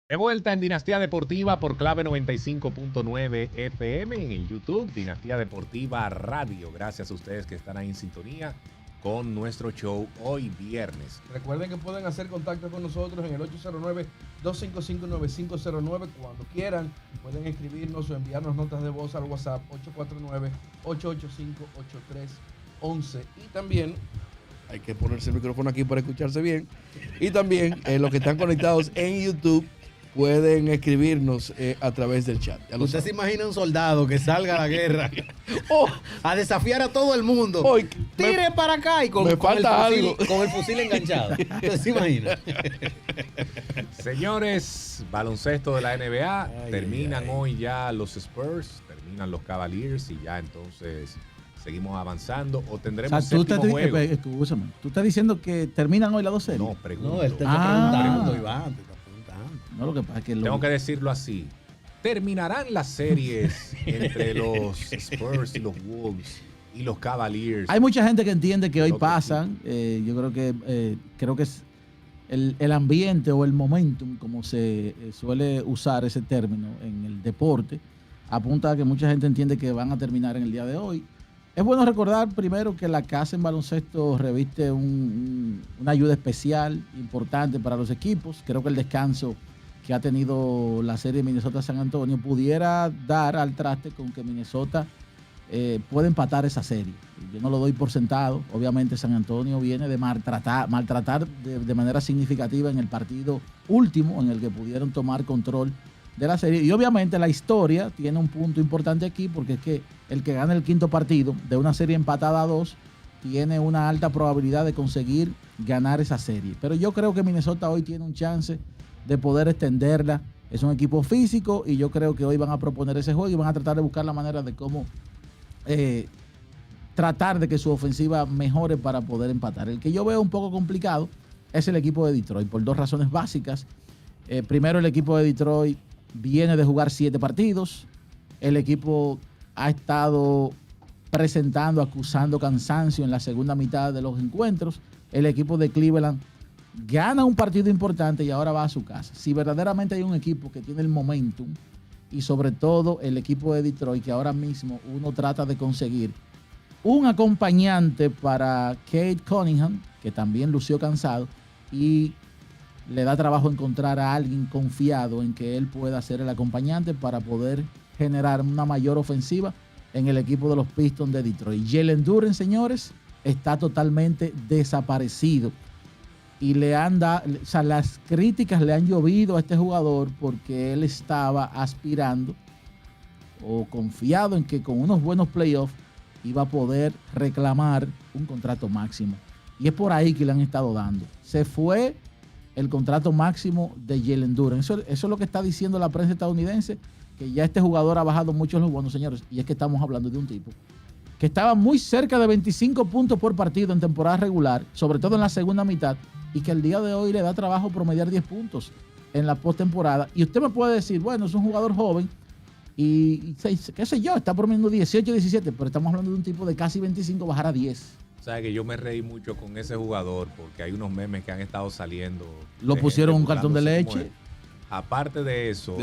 De vuelta en Dinastía Deportiva por Clave 95.9 FM en el YouTube, Dinastía Deportiva Radio. Gracias a ustedes que están ahí en sintonía con nuestro show hoy viernes. Recuerden que pueden hacer contacto con nosotros en el 809-255-9509 cuando quieran. Pueden escribirnos o enviarnos notas de voz al WhatsApp 849-885-8311. Y también hay que ponerse el micrófono aquí para escucharse bien. Y también los que están conectados en YouTube pueden escribirnos a través del chat. Usted se imagina un soldado que salga a la guerra a desafiar a todo el mundo. Tire para acá y con el fusil enganchado. ¿Usted se imagina? Señores, baloncesto de la NBA. Terminan hoy ya los Spurs, terminan los Cavaliers y ya entonces seguimos avanzando o tendremos séptimo juego. Escúchame, ¿tú estás diciendo que terminan hoy las dos series? No, pregunto. No, él te está preguntando, Iván. No, lo que pasa es que tengo que decirlo así. ¿Terminarán las series entre los Spurs y los Wolves y los Cavaliers? Hay mucha gente que entiende que hoy pasan. Yo creo que es el ambiente o el momentum, como se suele usar ese término en el deporte, apunta a que mucha gente entiende que van a terminar en el día de hoy. Es bueno recordar primero que la casa en baloncesto reviste una ayuda especial, importante para los equipos. Creo que el descanso que ha tenido la serie Minnesota-San Antonio pudiera dar al traste con que Minnesota puede empatar esa serie. Yo no lo doy por sentado. Obviamente San Antonio viene de maltratar de manera significativa en el partido último en el que pudieron tomar control de la serie. Y obviamente la historia tiene un punto importante aquí, porque es que el que gane el quinto partido de una serie empatada a 2 tiene una alta probabilidad de conseguir ganar esa serie. Pero yo creo que Minnesota hoy tiene un chance de poder extenderla. Es un equipo físico y yo creo que hoy van a proponer ese juego y van a tratar de buscar la manera de cómo tratar de que su ofensiva mejore para poder empatar. El que yo veo un poco complicado es el equipo de Detroit por dos razones básicas. Primero, el equipo de Detroit viene de jugar 7 partidos. El equipo ha estado acusando cansancio en la segunda mitad de los encuentros. El equipo de Cleveland gana un partido importante y ahora va a su casa. Si verdaderamente hay un equipo que tiene el momentum, y sobre todo el equipo de Detroit, que ahora mismo uno trata de conseguir un acompañante para Cade Cunningham, que también lució cansado, y le da trabajo encontrar a alguien confiado en que él pueda ser el acompañante para poder generar una mayor ofensiva en el equipo de los Pistons de Detroit. Jalen Duren, señores, está totalmente desaparecido. Y las críticas le han llovido a este jugador porque él estaba aspirando o confiado en que con unos buenos playoffs iba a poder reclamar un contrato máximo. Y es por ahí que le han estado dando. Se fue el contrato máximo de Jalen Duren. Eso es lo que está diciendo la prensa estadounidense, que ya este jugador ha bajado mucho en los buenos, señores. Y es que estamos hablando de un tipo que estaba muy cerca de 25 puntos por partido en temporada regular, sobre todo en la segunda mitad, y que el día de hoy le da trabajo promediar 10 puntos en la postemporada. Y usted me puede decir, bueno, es un jugador joven y qué sé yo, está promediando 18, 17, pero estamos hablando de un tipo de casi 25 bajar a 10. O sea, que yo me reí mucho con ese jugador porque hay unos memes que han estado saliendo. Lo pusieron un cartón de leche. Aparte de eso,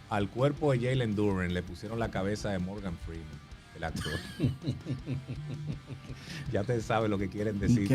al cuerpo de Jalen Duren le pusieron la cabeza de Morgan Freeman, el actor. Ya te sabe lo que quieren decir.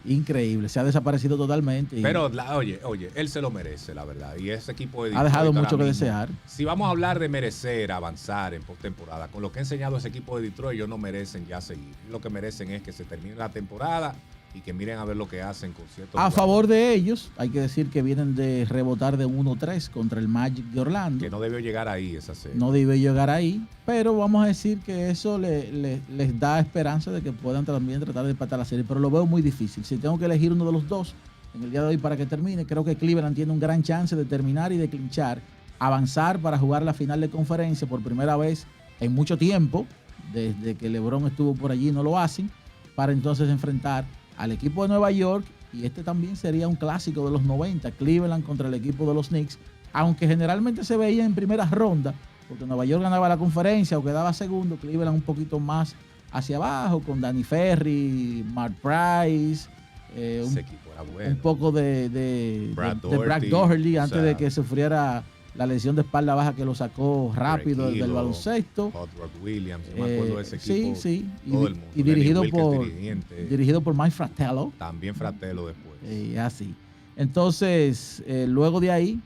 Increíble, se ha desaparecido totalmente. Pero, oye, él se lo merece, la verdad. Y ese equipo de Detroit ha dejado mucho que desear. Si vamos a hablar de merecer, avanzar en postemporada, con lo que ha enseñado ese equipo de Detroit, ellos no merecen ya seguir. Lo que merecen es que se termine la temporada y que miren a ver lo que hacen con ciertos jugadores. Favor de ellos, hay que decir que vienen de rebotar de 1-3 contra el Magic de Orlando. Que no debió llegar ahí esa serie. No debió llegar ahí, pero vamos a decir que eso les da esperanza de que puedan también tratar de empatar la serie, pero lo veo muy difícil. Si tengo que elegir uno de los dos en el día de hoy para que termine, creo que Cleveland tiene un gran chance de terminar y de clinchar, avanzar para jugar la final de conferencia por primera vez en mucho tiempo, desde que LeBron estuvo por allí no lo hacen, para entonces enfrentar al equipo de Nueva York, y este también sería un clásico de los 90, Cleveland contra el equipo de los Knicks, aunque generalmente se veía en primeras rondas, porque Nueva York ganaba la conferencia o quedaba segundo, Cleveland un poquito más hacia abajo, con Danny Ferry, Mark Price, Ese equipo era bueno. Un poco de Brad Daugherty antes de que sufriera la lesión de espalda baja que lo sacó rápido del baloncesto. Hot Rod Williams, yo me acuerdo de ese equipo. Sí. Todo el mundo. Y dirigido por Mike Fratello. También Fratello después. Así. Entonces, luego de ahí,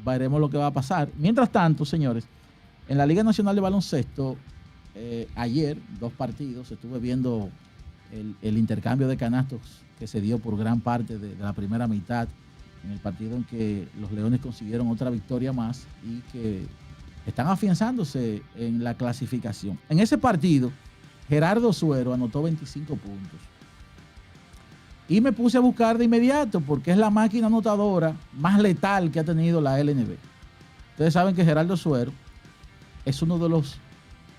veremos lo que va a pasar. Mientras tanto, señores, en la Liga Nacional de Baloncesto, ayer, 2 partidos, estuve viendo el intercambio de canastos que se dio por gran parte de la primera mitad, en el partido en que los Leones consiguieron otra victoria más y que están afianzándose en la clasificación. En ese partido, Gerardo Suero anotó 25 puntos. Y me puse a buscar de inmediato porque es la máquina anotadora más letal que ha tenido la LNB. Ustedes saben que Gerardo Suero es uno de los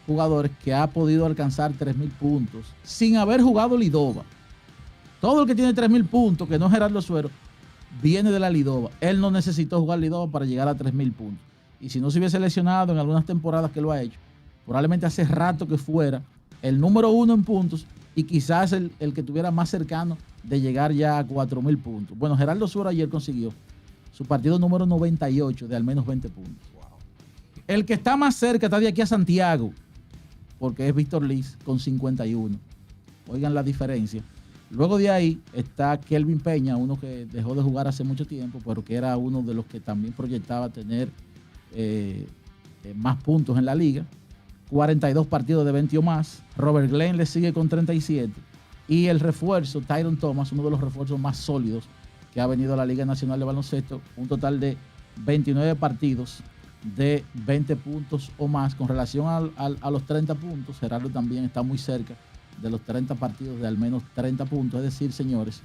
jugadores que ha podido alcanzar 3.000 puntos sin haber jugado Lidova. Todo el que tiene 3.000 puntos, que no es Gerardo Suero, viene de la Lidova. Él no necesitó jugar Lidova para llegar a 3.000 puntos. Y si no se hubiese lesionado en algunas temporadas que lo ha hecho, probablemente hace rato que fuera el número 1 en puntos y quizás el que tuviera más cercano de llegar ya a 4.000 puntos. Bueno, Gerardo Suero ayer consiguió su partido número 98 de al menos 20 puntos. Wow. El que está más cerca está de aquí a Santiago, porque es Víctor Liz con 51. Oigan la diferencia. Luego de ahí está Kelvin Peña, uno que dejó de jugar hace mucho tiempo, pero que era uno de los que también proyectaba tener más puntos en la liga. 42 partidos de 20 o más. Robert Glenn le sigue con 37. Y el refuerzo, Tyron Thomas, uno de los refuerzos más sólidos que ha venido a la Liga Nacional de Baloncesto, un total de 29 partidos de 20 puntos o más. Con relación a los 30 puntos, Gerardo también está muy cerca de los 30 partidos de al menos 30 puntos. Es decir, señores,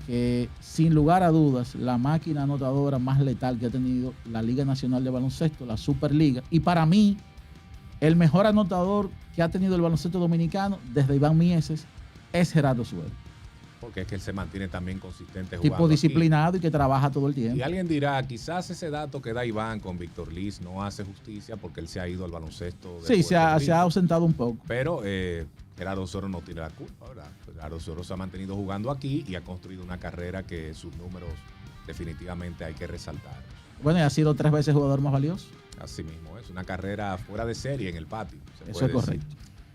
que sin lugar a dudas, la máquina anotadora más letal que ha tenido la Liga Nacional de Baloncesto, la Superliga, y para mí, el mejor anotador que ha tenido el baloncesto dominicano desde Iván Mieses es Gerardo Suero. Porque es que él se mantiene también consistente jugando. Tipo disciplinado aquí y que trabaja todo el tiempo. Y alguien dirá, quizás ese dato que da Iván con Víctor Liz no hace justicia porque él se ha ido al baloncesto. Sí, se ha ausentado un poco. Pero Gerardo Suero no tiene la culpa, ¿verdad? Gerardo Suero se ha mantenido jugando aquí y ha construido una carrera que sus números definitivamente hay que resaltar. Bueno, y ha sido 3 veces jugador más valioso. Así mismo, es una carrera fuera de serie en el patio. Eso es correcto.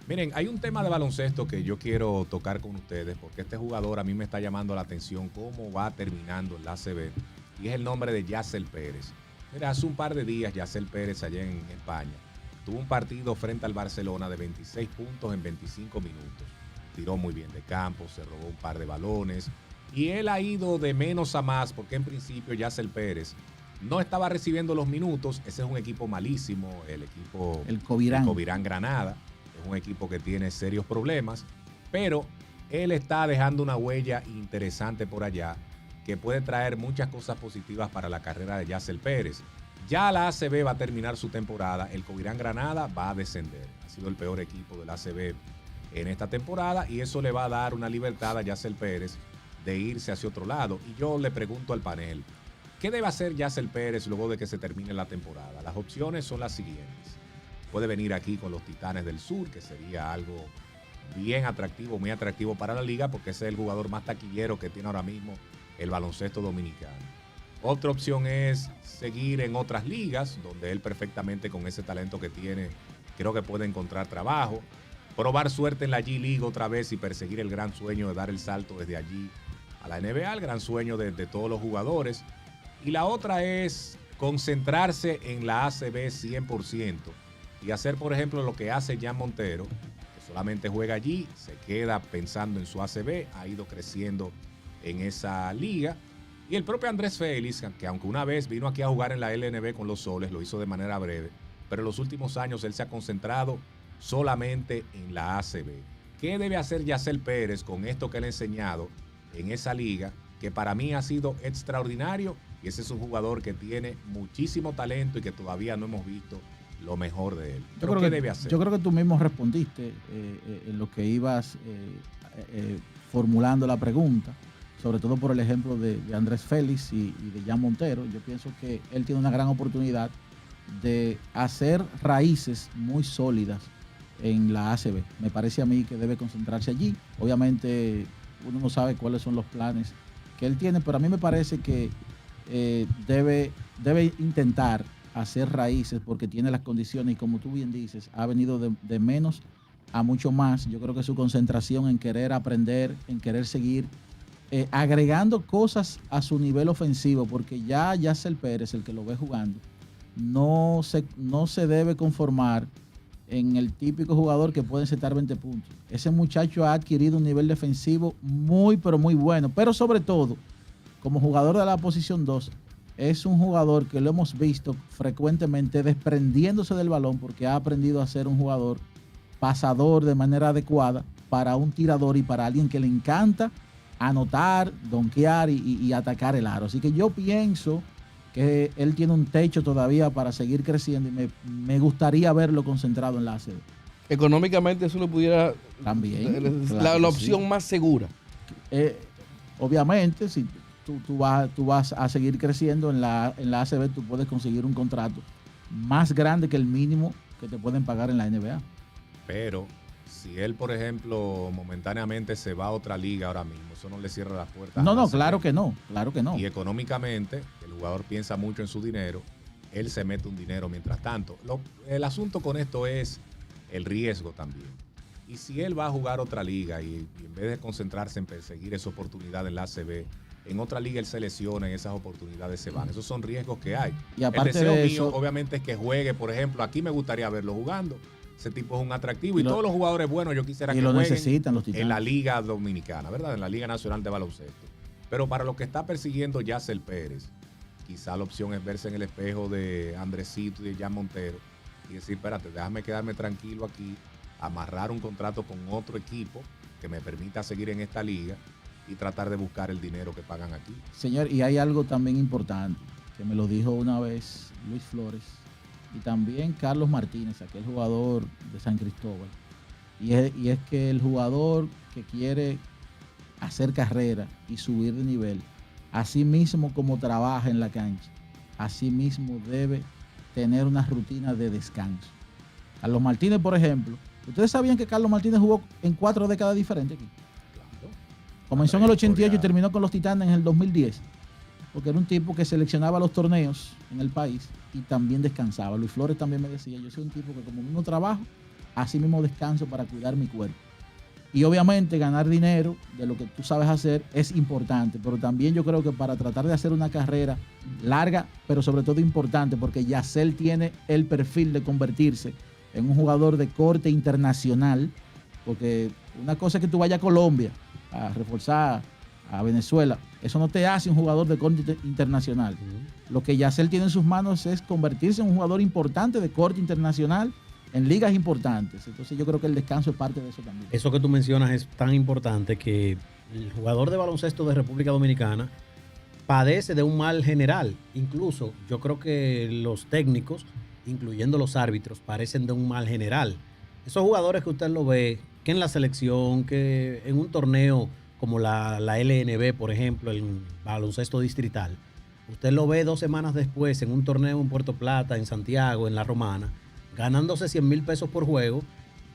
Miren, hay un tema de baloncesto que yo quiero tocar con ustedes porque este jugador a mí me está llamando la atención cómo va terminando en la ACB y es el nombre de Yacel Pérez. Mira, hace un par de días Yacel Pérez allá en España tuvo un partido frente al Barcelona de 26 puntos en 25 minutos. Tiró muy bien de campo, se robó un par de balones y él ha ido de menos a más porque en principio Yacel Pérez no estaba recibiendo los minutos. Ese es un equipo malísimo, el Covirán Granada. Es un equipo que tiene serios problemas, pero él está dejando una huella interesante por allá que puede traer muchas cosas positivas para la carrera de Yacel Pérez. Ya la ACB va a terminar su temporada, el Covirán Granada va a descender. Ha sido el peor equipo de la ACB en esta temporada y eso le va a dar una libertad a Yacel Pérez de irse hacia otro lado. Y yo le pregunto al panel, ¿qué debe hacer Yacel Pérez luego de que se termine la temporada? Las opciones son las siguientes. Puede venir aquí con los Titanes del Sur, que sería algo bien atractivo, muy atractivo para la liga, porque ese es el jugador más taquillero que tiene ahora mismo el baloncesto dominicano. Otra opción es seguir en otras ligas, donde él perfectamente con ese talento que tiene, creo que puede encontrar trabajo. Probar suerte en la G-League otra vez y perseguir el gran sueño de dar el salto desde allí a la NBA, el gran sueño de todos los jugadores. Y la otra es concentrarse en la ACB 100%. Y hacer, por ejemplo, lo que hace Jan Montero, que solamente juega allí, se queda pensando en su ACB, ha ido creciendo en esa liga. Y el propio Andrés Félix, que aunque una vez vino aquí a jugar en la LNB con los Soles, lo hizo de manera breve, pero en los últimos años él se ha concentrado solamente en la ACB. ¿Qué debe hacer Yacel Pérez con esto que le ha enseñado en esa liga, que para mí ha sido extraordinario? Y ese es un jugador que tiene muchísimo talento y que todavía no hemos visto lo mejor de él. ¿Qué debe hacer? Yo creo que tú mismo respondiste en lo que ibas formulando la pregunta, sobre todo por el ejemplo de Andrés Félix y de Jan Montero. Yo pienso que él tiene una gran oportunidad de hacer raíces muy sólidas en la ACB. Me parece a mí que debe concentrarse allí. Obviamente uno no sabe cuáles son los planes que él tiene, pero a mí me parece que debe intentar hacer raíces porque tiene las condiciones y como tú bien dices, ha venido de menos a mucho más. Yo creo que su concentración en querer aprender, en querer seguir, agregando cosas a su nivel ofensivo, porque ya Yasser Pérez, el que lo ve jugando, no se debe conformar en el típico jugador que puede sentar 20 puntos. Ese muchacho ha adquirido un nivel defensivo muy, pero muy bueno. Pero sobre todo, como jugador de la posición 2, es un jugador que lo hemos visto frecuentemente desprendiéndose del balón porque ha aprendido a ser un jugador pasador de manera adecuada para un tirador y para alguien que le encanta anotar, donkear y atacar el aro. Así que yo pienso que él tiene un techo todavía para seguir creciendo y me gustaría verlo concentrado en la ACB. Económicamente eso lo pudiera... También. La opción más segura. Obviamente, si tú vas a seguir creciendo en la ACB, tú puedes conseguir un contrato más grande que el mínimo que te pueden pagar en la NBA. Pero si él, por ejemplo, momentáneamente se va a otra liga ahora mismo, eso no le cierra las puertas. No, claro que no. Y económicamente, el jugador piensa mucho en su dinero, él se mete un dinero mientras tanto. El asunto con esto es el riesgo también. Y si él va a jugar otra liga y en vez de concentrarse en perseguir esa oportunidad en la ACB, en otra liga él se lesiona y esas oportunidades se van. Esos son riesgos que hay. Y aparte el deseo de mío, eso, obviamente, es que juegue, por ejemplo, aquí me gustaría verlo jugando. Ese tipo es un atractivo y todos los jugadores buenos yo quisiera que lo jueguen necesitan los Titanes en la Liga Dominicana, ¿verdad? En la Liga Nacional de Baloncesto. Pero para lo que está persiguiendo Yasser Pérez, quizá la opción es verse en el espejo de Andresito y de Jan Montero y decir, espérate, déjame quedarme tranquilo aquí, amarrar un contrato con otro equipo que me permita seguir en esta liga y tratar de buscar el dinero que pagan aquí. Señor, y hay algo también importante, que me lo dijo una vez Luis Flores, y también Carlos Martínez, aquel jugador de San Cristóbal. Y es que el jugador que quiere hacer carrera y subir de nivel, así mismo como trabaja en la cancha, así mismo debe tener una rutina de descanso. Carlos Martínez, por ejemplo, ¿ustedes sabían que Carlos Martínez jugó en 4 décadas diferentes aquí? Claro. Comenzó en el 88 y terminó con los Titanes en el 2010. Porque era un tipo que seleccionaba los torneos en el país y también descansaba. Luis Flores también me decía, yo soy un tipo que como mismo trabajo, así mismo descanso para cuidar mi cuerpo. Y obviamente ganar dinero de lo que tú sabes hacer es importante, pero también yo creo que para tratar de hacer una carrera larga, pero sobre todo importante, porque Yasser tiene el perfil de convertirse en un jugador de corte internacional, porque una cosa es que tú vayas a Colombia a reforzar a Venezuela, eso no te hace un jugador de corte internacional. Lo que Yasser tiene en sus manos es convertirse en un jugador importante de corte internacional en ligas importantes. Entonces yo creo que el descanso es parte de eso también. Eso que tú mencionas es tan importante que el jugador de baloncesto de República Dominicana padece de un mal general. Incluso yo creo que los técnicos, incluyendo los árbitros, parecen de un mal general. Esos jugadores que usted lo ve, que en la selección, que en un torneo como la LNB, por ejemplo, el baloncesto distrital, usted lo ve 2 semanas después en un torneo en Puerto Plata, en Santiago, en La Romana, ganándose 100,000 pesos por juego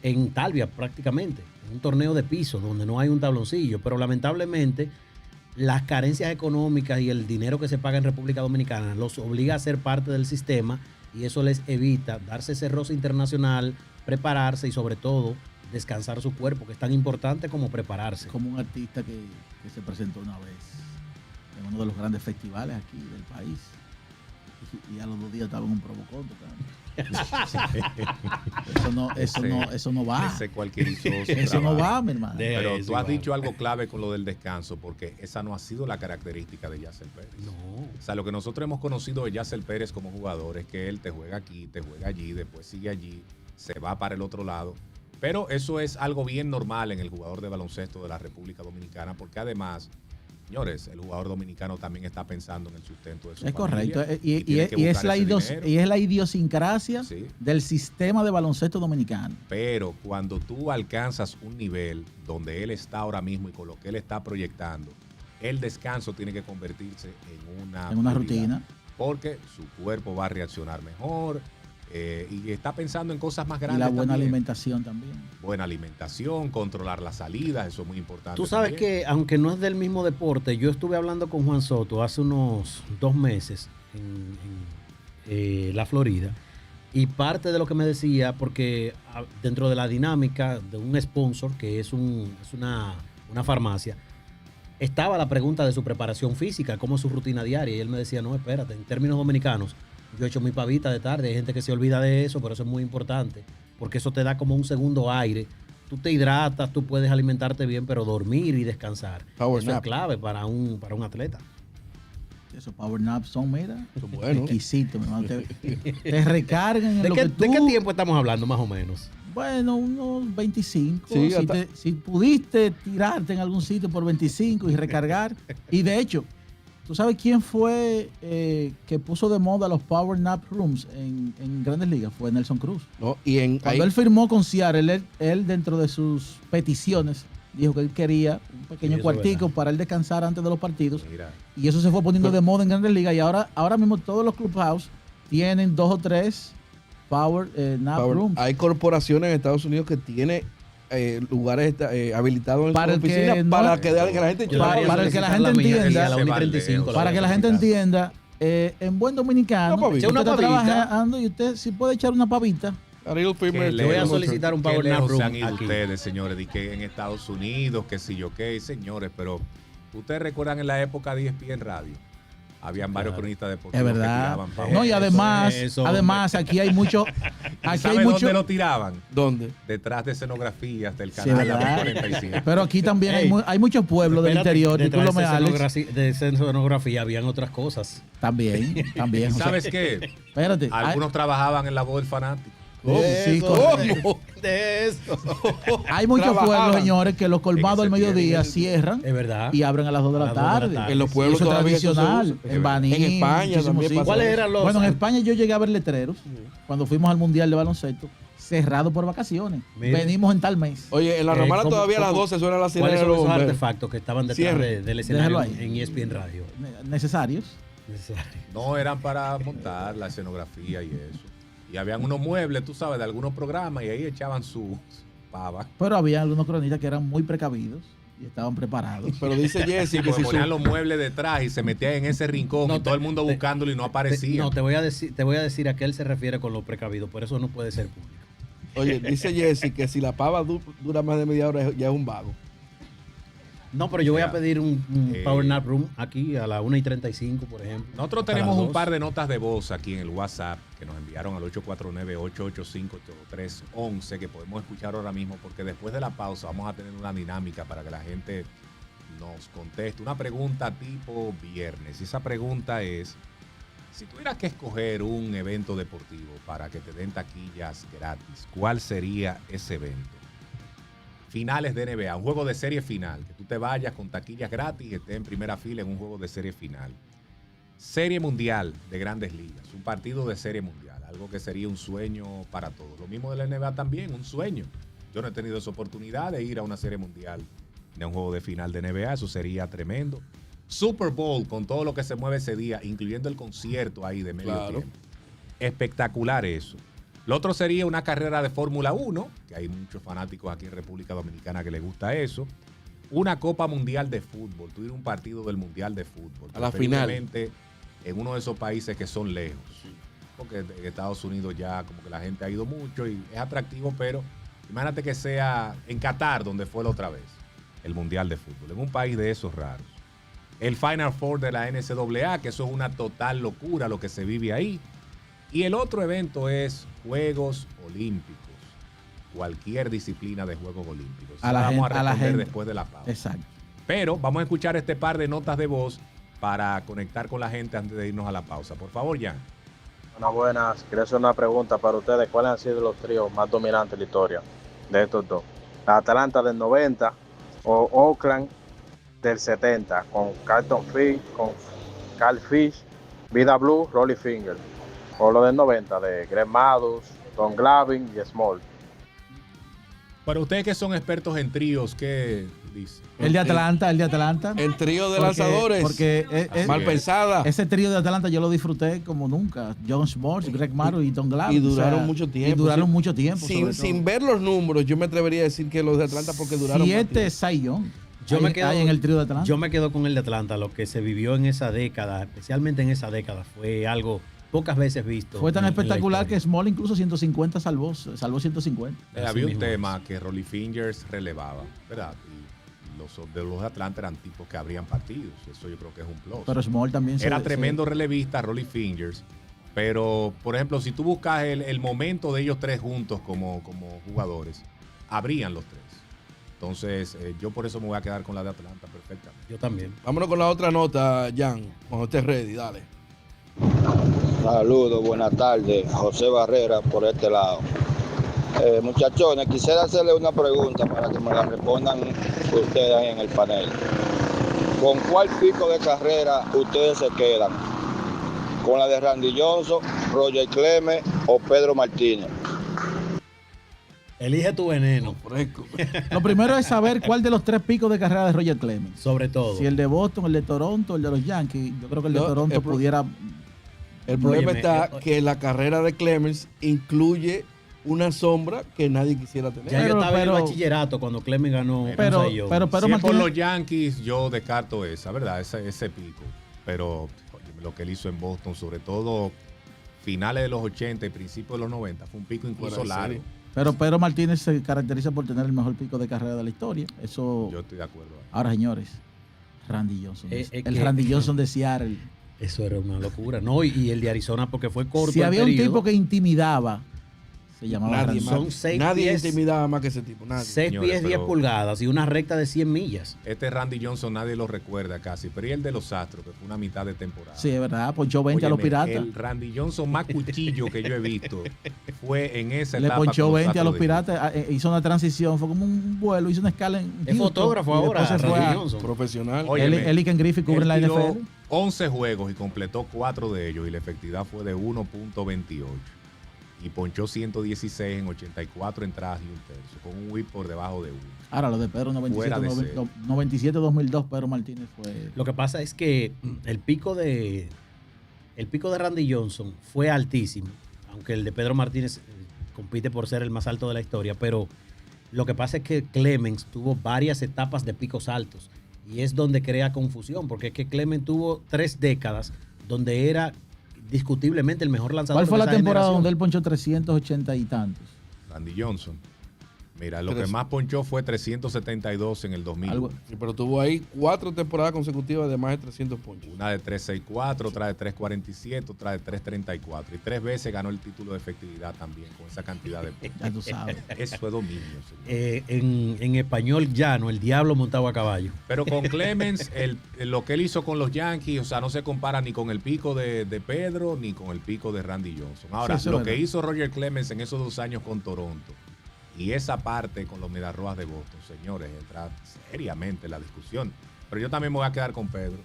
en Talvia prácticamente, en un torneo de piso donde no hay un tabloncillo, pero lamentablemente las carencias económicas y el dinero que se paga en República Dominicana los obliga a ser parte del sistema y eso les evita darse ese roce internacional, prepararse y sobre todo descansar su cuerpo, que es tan importante como prepararse. Como un artista que se presentó una vez en uno de los grandes festivales aquí del país y a los 2 días estaba en un provocón eso no va. Ese cualquierizoso eso no va, mi hermano. Pero tú has dicho algo clave con lo del descanso, porque esa no ha sido la característica de Yasser Pérez. No. O sea, lo que nosotros hemos conocido de Yasser Pérez como jugador es que él te juega aquí, te juega allí, después sigue allí, se va para el otro lado. Pero eso es algo bien normal en el jugador de baloncesto de la República Dominicana, porque además, señores, el jugador dominicano también está pensando en el sustento de su familia. Es correcto. Y es la idiosincrasia del sistema de baloncesto dominicano. Pero cuando tú alcanzas un nivel donde él está ahora mismo y con lo que él está proyectando, el descanso tiene que convertirse en una rutina. Porque su cuerpo va a reaccionar mejor, y está pensando en cosas más Y grandes. la buena también. alimentación también. Buena alimentación, controlar las salidas, eso es muy importante. Tú sabes también. que, aunque no es del mismo deporte, yo estuve hablando con Juan Soto hace unos 2 meses en la Florida. Y parte de lo que me decía, porque dentro de la dinámica de un sponsor, que es una farmacia, estaba la pregunta de su preparación física, cómo es su rutina diaria. Y él me decía, no, espérate, en términos dominicanos, yo he hecho mi pavita de tarde. Hay gente que se olvida de eso, pero eso es muy importante, porque eso te da como un segundo aire. Tú te hidratas, tú puedes alimentarte bien, pero dormir y descansar, Power eso nap. es clave para un atleta. Esos power naps son, mira, Son buenos. exquisitos. Mi hermano. Te recargan en ¿De lo qué, que tú... de qué tiempo estamos hablando, más o menos? Bueno, unos 25. Sí, Si pudiste tirarte en algún sitio por 25 y recargar. Y de hecho, ¿tú sabes quién fue que puso de moda los Power Nap Rooms en Grandes Ligas? Fue Nelson Cruz. ¿No? Y Cuando él firmó con Seattle, él dentro de sus peticiones dijo que él quería un Sí, pequeño eso es cuartico verdad. para él descansar antes de los partidos. Mira, Y eso se fue poniendo de moda en Grandes Ligas. Y ahora mismo todos los clubhouse tienen 2 o 3 Power Nap Rooms. Hay corporaciones en Estados Unidos que tienen lugares habilitados en Para su el que oficina no- para que la gente Yo Para- debería para el que la solicitar gente mía, que entienda- sea la 1:35, Para Para que la gente entienda, en buen dominicano, Una pavita. usted Una está pavita. trabajando y usted si puede echar una pavita. Ariel Firmer, Qué Yo voy a lejos, solicitar un qué Power Nap lejos Room se han ido aquí. ustedes, señores, de que en Estados Unidos, que si yo qué, señores, pero ustedes recuerdan en la época de ESPN Radio, habían varios cronistas deportivos Es que verdad. tiraban Power No, y Nap. además aquí hay mucho. ¿Y Aquí sabe hay mucho. dónde lo tiraban? ¿dónde? Detrás de escenografías del Sí, canal de ¿verdad? 45. Pero aquí también Ey, hay muchos pueblos del Espérate, interior. detrás Discúlpame, de esa Alex. de esa escenografía habían otras cosas. También. ¿Y José. sabes qué? Espérate. Algunos trabajaban en la voz del fanático. Sí, ¿Cómo? De eso. hay muchos trabajaban. pueblos, señores, que los colmados al En ese mediodía tiempo. cierran Es verdad. y abren a las 2 de A la las 2 de la tarde. tarde. En los pueblos Eso es todavía eso se tradicional. usa. En Baní, En España muchísimos también pasa. sitios. ¿Cuáles eran los? Bueno, en España yo llegué a ver letreros cuando fuimos al Mundial de Baloncesto, cerrado por vacaciones. Mire. Venimos en tal mes. Oye, en la Romana ¿cómo- todavía a las cómo- 12 suena la sirena ¿Cuáles de son los esos bomberos. artefactos que estaban detrás Cierre. del escenario Déjalo ahí. en ESPN Radio? Necesarios. No eran para montar la escenografía y eso. Y habían unos muebles, tú sabes, de algunos programas y ahí echaban su pava. Pero había algunos cronistas que eran muy precavidos y estaban preparados. Pero dice Jesse que Porque si ponían su... los muebles detrás y se metían en ese rincón No, y todo el mundo buscándolo y no aparecía. No, te voy a decir a qué él se refiere con lo precavido, por eso no puede ser público. Oye, dice Jesse que si la pava dura más de media hora ya es un vago. No, pero yo voy a pedir un Eh, Power Nap Room aquí a las 1:35, por ejemplo. Nosotros Hasta tenemos las un 2. par de notas de voz aquí en el WhatsApp que nos enviaron al 849-885-8311 que podemos escuchar ahora mismo porque después de la pausa vamos a tener una dinámica para que la gente nos conteste. Una pregunta tipo viernes. Y esa pregunta es, si tuvieras que escoger un evento deportivo para que te den taquillas gratis, ¿cuál sería ese evento? Finales de NBA, un juego de serie final, que tú te vayas con taquillas gratis y estés en primera fila en un juego de serie final. Serie mundial de Grandes Ligas, un partido de serie mundial, algo que sería un sueño para todos. Lo mismo de la NBA también, un sueño. Yo no he tenido esa oportunidad de ir a una serie mundial de un juego de final de NBA, eso sería tremendo. Super Bowl con todo lo que se mueve ese día, incluyendo el concierto ahí de medio Claro. tiempo. Espectacular eso. Lo otro sería una carrera de Fórmula 1, que hay muchos fanáticos aquí en República Dominicana que les gusta eso. Una Copa Mundial de Fútbol, tú ir a un partido del Mundial de Fútbol. A la final. preferiblemente en uno de esos países que son lejos. Porque en Estados Unidos ya como que la gente ha ido mucho y es atractivo, pero imagínate que sea en Qatar, donde fue la otra vez, el Mundial de Fútbol, en un país de esos raros. El Final Four de la NCAA, que eso es una total locura lo que se vive ahí. Y el otro evento es Juegos Olímpicos. Cualquier disciplina de Juegos Olímpicos. A la Vamos gente- a a la responder gente. después de la pausa. Exacto. Pero vamos a escuchar este par de notas de voz para conectar con la gente antes de irnos a la pausa. Por favor, Jan. Buenas. Quería hacer una pregunta para ustedes. ¿Cuáles han sido los tríos más dominantes en la historia de estos dos? Atlanta del 90 o Oakland del 70 con Carlton Fish, con Carl Fish, Vida Blue, Rolly Finger. O lo del 90 de Greg Maddux, Don Glavine y Small. Para ustedes que son expertos en tríos, ¿qué dicen? El de Atlanta. El trío de Porque- lanzadores. porque mal es. pensada. ese trío de Atlanta yo lo disfruté como nunca. John Smoltz, Greg Maddux y Tom Glavine. Y duraron mucho tiempo, Y duraron sí. mucho tiempo. sobre Sin todo. ver los números, yo me atrevería a decir que los de Atlanta porque duraron más 7 tiempo. Cy Young. Yo me quedo, Hay en el trío de Atlanta. Yo me quedo con el de Atlanta. Lo que se vivió en esa década, especialmente en esa década, fue algo pocas veces visto. Fue tan en la espectacular que historia. Small incluso 150 salvó 150. Había un mismo tema que Rolly Fingers relevaba, ¿verdad? Y los de Atlanta eran tipos que abrían partidos. Eso yo creo que es un plus. Pero Small también Era tremendo relevista Rolly Fingers. Pero, por ejemplo, si tú buscas el momento de ellos tres juntos como jugadores, abrían los tres. Entonces, yo por eso me voy a quedar con la de Atlanta perfectamente. Yo también. Vámonos con la otra nota, Jan. Cuando estés ready, dale. Saludos, buenas tardes. José Barrera por este lado. Muchachones, quisiera hacerle una pregunta para que me la respondan ustedes en el panel. ¿Con cuál pico de carrera ustedes se quedan? ¿Con la de Randy Johnson, Roger Clemens o Pedro Martínez? Elige tu veneno, Fresco. Lo primero es saber cuál de los 3 picos de carrera de Roger Clemens. sobre todo. Si el de Boston, el de Toronto, el de los Yankees. Yo creo que el de No, Toronto pudiera. El problema Óyeme, está que la carrera de Clemens incluye una sombra que nadie quisiera tener. Ya yo Pero- estaba en pero- el bachillerato cuando Clemens ganó. Pero- con Cy Young. pero- Si es por Martínez- los Yankees, yo descarto esa, ¿verdad? Ese pico. Pero oye, lo que él hizo en Boston, sobre todo finales de los 80 y principios de los 90, fue un pico incluso Fuera de largo. serie. Pero Pedro Martínez se caracteriza por tener el mejor pico de carrera de la historia. Eso. Yo estoy de acuerdo. Ahora, señores, Randy Johnson. Es el que- Randy Johnson de Seattle. Eso era una locura. No, y el de Arizona porque fue corto. Si el había un periodo. tipo que intimidaba, se llamaba Nadie Randy. más. Son 6 Nadie pies, intimidaba más que ese tipo. Nadie. 6 Señores, pies 10 pero- pulgadas y una recta de 100 millas. Este Randy Johnson nadie lo recuerda casi, pero y el de los Astros, que fue una mitad de temporada. Sí, es verdad. Ponchó 20 a los Óyeme, piratas. El Randy Johnson más cuchillo que yo he visto fue en esa Le etapa. ponchó con 20 a los Astros de Houston. piratas. Hizo una transición. Fue como un vuelo. Hizo una escala en Es Houston, fotógrafo y después ahora, se fue Randy a- Johnson. Profesional. Oye, Él y Ken Griffey cubren la Él tiró NFL. 11 juegos y completó 4 de ellos y la efectividad fue de 1.28 y ponchó 116 en 84 entradas y un tercio con un whip por debajo de 1. Ahora, lo de Pedro Fuera de serie. 97-2002, Pedro Martínez fue. Lo que pasa es que el pico de Randy Johnson fue altísimo, aunque el de Pedro Martínez compite por ser el más alto de la historia, pero lo que pasa es que Clemens tuvo varias etapas de picos altos y es donde crea confusión, porque es que Clemens tuvo 3 décadas donde era discutiblemente el mejor lanzador. ¿Cuál fue de la esa temporada generación. donde él ponchó 380 y tantos? Randy Johnson. Mira, lo Tres. que más ponchó fue 372 en el 2000. Algo- Sí, pero tuvo ahí 4 temporadas consecutivas de más de 300 ponches. Una de 364, otra de 347, otra de 334 y 3 veces ganó el título de efectividad también con esa cantidad de puntos. Ya tú sabes. Eso es dominio, señor. En español llano, el diablo montado a caballo. Pero con Clemens, lo que él hizo con los Yankees, o sea, no se compara ni con el pico de Pedro ni con el pico de Randy Johnson. Ahora, Sí, eso lo es que verdad. hizo Roger Clemens en esos 2 años con Toronto y esa parte con los Mediarrojas de Boston, señores, entra seriamente en la discusión. Pero yo también me voy a quedar con Pedro.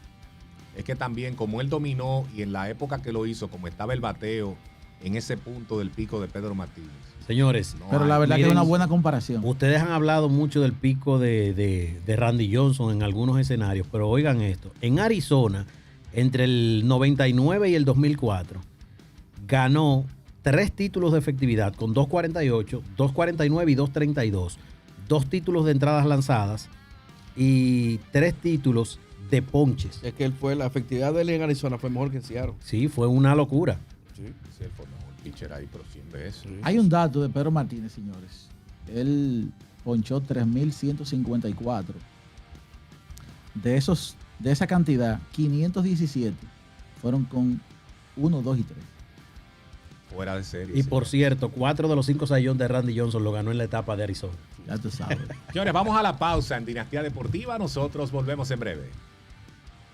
Es que también, como él dominó y en la época que lo hizo, como estaba el bateo en ese punto del pico de Pedro Martínez. Señores, no Pero hay- la verdad que es miren, una buena comparación. ustedes han hablado mucho del pico de Randy Johnson en algunos escenarios, pero oigan esto. En Arizona, entre el 99 y el 2004, ganó 3 títulos de efectividad con 248, 249 y 232. 2 títulos de entradas lanzadas y 3 títulos de ponches. Es que la efectividad de él en Arizona fue mejor que en Seattle. Sí, fue una locura. Sí. Sí, él fue mejor pitcher ahí, pero 100 veces. Hay un dato de Pedro Martínez, señores. Él ponchó 3.154. De esa cantidad, 517 fueron con 1, 2 y 3. Fuera de serie. Y por señor. cierto, 4 de los 5 Cy Young de Randy Johnson lo ganó en la etapa de Arizona. Ya tú sabes. Señores, vamos a la pausa en Dinastía Deportiva. Nosotros volvemos en breve.